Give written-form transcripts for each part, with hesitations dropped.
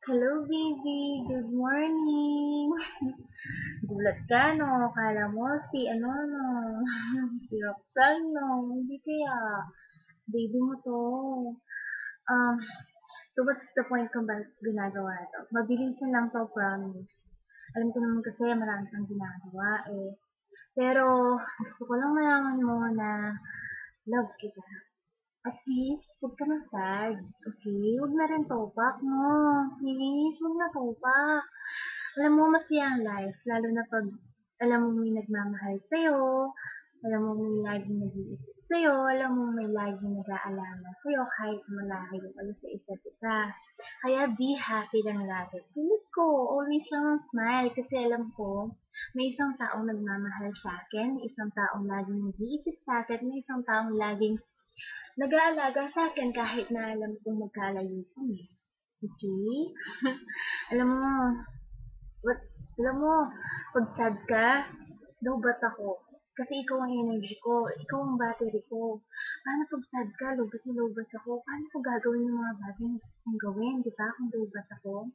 Hello, baby. Good morning. Gulat ka, no? Kala mo si, no? Si Roxanne, no? Hindi kaya. Baby mo to. Um, so what's the point kung bakit ginagawa to? Mabilisan lang to, promise. Alam ko naman kasi marami kang ginagawa, eh. Pero, gusto ko lang malaman mo na love kita. At least, huwag ka mag-sad. Okay? Huwag na rin topak mo. Please, huwag na topak. Alam mo, masaya ang life. Lalo na pag alam mo may nagmamahal sa'yo, alam mo may laging nag-iisip sa'yo, alam mo may laging nag-aalala sa'yo kahit malayo kayo sa isa't isa. Kaya be happy lang lagi. Tulad ko, always lang ang smile kasi alam ko, may isang taong nagmamahal sa akin, may isang taong laging nag-iisip sa akin, may isang taong laging nag-aalaga sa akin kahit na alam kong magkalayo kami. Okay? Alam mo, what, alam mo, pag sad ka, lobat ako. Kasi ikaw ang energy ko, ikaw ang battery ko. Paano pag sad ka, lobat na lobat ako? Paano ko gagawin yung mga bagay na gusto kong gawin, di ba? Kung lobat ako.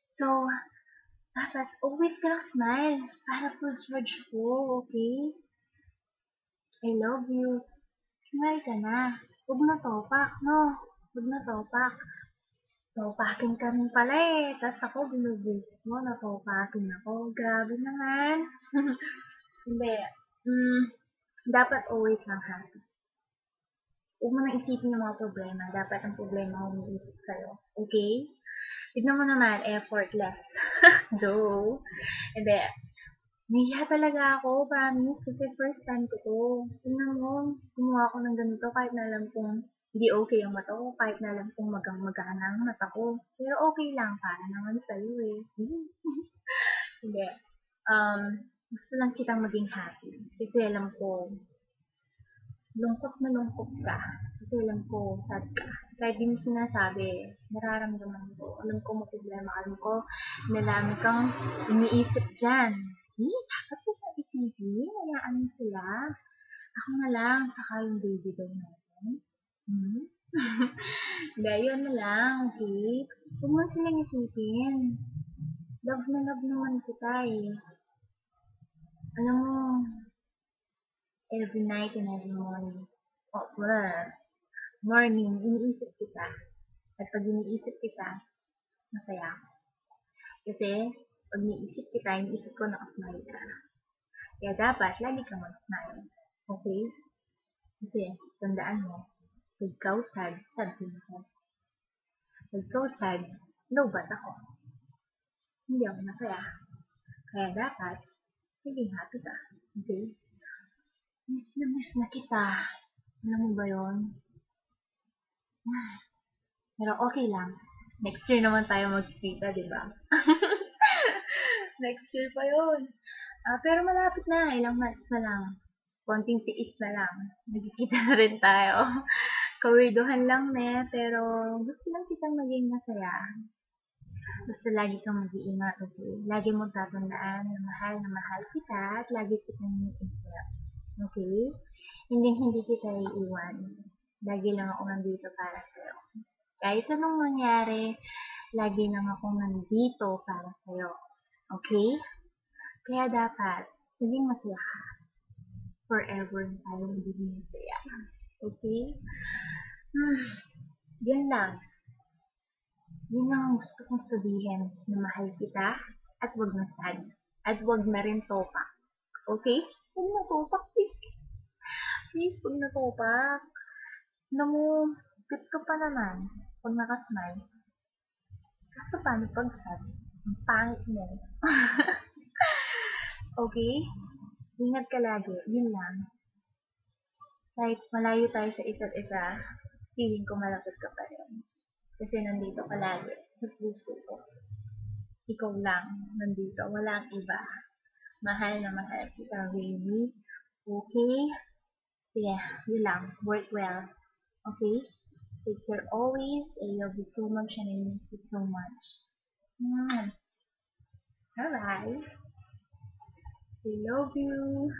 So, dapat always ka lang smile para full charge ko, okay? I love you. Smile ka na. Huwag na topak, no? Huwag na topak. Topakin ka rin pala eh. Tapos ako, binubuisit mo na topakin ako. Grabe naman. Hindi. Mm, dapat always lang happy. Huwag mo nang isipin yung mga problema. Dapat ang problema ang umiisip sa'yo. Okay? Tignan mo naman, effortless. Joe. Hindi. Nahiya talaga ako, promise, kasi first time ko 'to. Tingnan mo, gumawa ako ng ganito kahit na alam kong hindi okay ang mata ko, kahit na alam kong magang-magana ang mata ko. Pero okay lang, para naman sa'yo eh. Hindi. Um, Gusto lang kitang maging happy. Kasi alam ko, lungkot na lungkot ka. Kasi alam ko, sad ka. Kahit di mo sinasabi, nararamdaman ko. Alam ko may problema. Alam ko, nalami kang iniisip dyan. Dapat ko na isipin. Hayaan mo sila. Ako na lang, saka yung baby daw natin. Hmm? Gaya na lang, okay? Huwag mo silang isipin. Love na love naman kita eh. Alam mo, every night and every morning, morning, iniisip kita. At pag iniisip kita, masaya ako. Kasi, pag iniisip kita, iniisip ko nakasmile ka. Kaya dapat, lagi kang mag-smile. Okay? Kasi, tandaan mo, pag ikaw sad, sad din ako. Pag ikaw sad, lobat ako. Hindi ako masaya. Kaya dapat, maging happy ka. Okay? Miss na kita. Alam mo ba yun? Pero okay lang. Next year naman tayo magkikita, di ba? Next year pa yun. Pero malapit na. Ilang months na lang. Konting tiis na lang. Nagkikita na rin tayo. Kawirduhan lang pero gusto lang kitang maging masaya. Basta lagi kang mag-iingat, okay? Lagi mong tatandaan na mahal kita at lagi kitang iniisip. Okay? Hindi kita iiwan. Lagi lang ako nandito para sa'yo. Kahit anong mangyari, lagi lang ako nandito para sa'yo. Okay? Kaya dapat, maging masaya ka. Forever tayo magiging masaya. Okay? Yan lang. Yun lang ang gusto kong sabihin na mahal kita at wag na sad. At wag na rin topak. Okay? Wag na topak, please. Please, wag na topak. Alam mo, cute ka pa naman pag nakasmile. Kaso paano pag sad? Ang pangit mo. Okay? Ingat ka lagi. Yun lang. Kahit malayo tayo sa isa't isa, feeling ko malapit ka pa rin. Kasi nandito ka lagi sa puso ko. Ikaw lang nandito. Walang iba. Mahal na mahal kita, baby. Okay? Sige, yun lang. Work well. Okay? Take care always. I love you so much and I miss you so much. Bye-bye. I love you.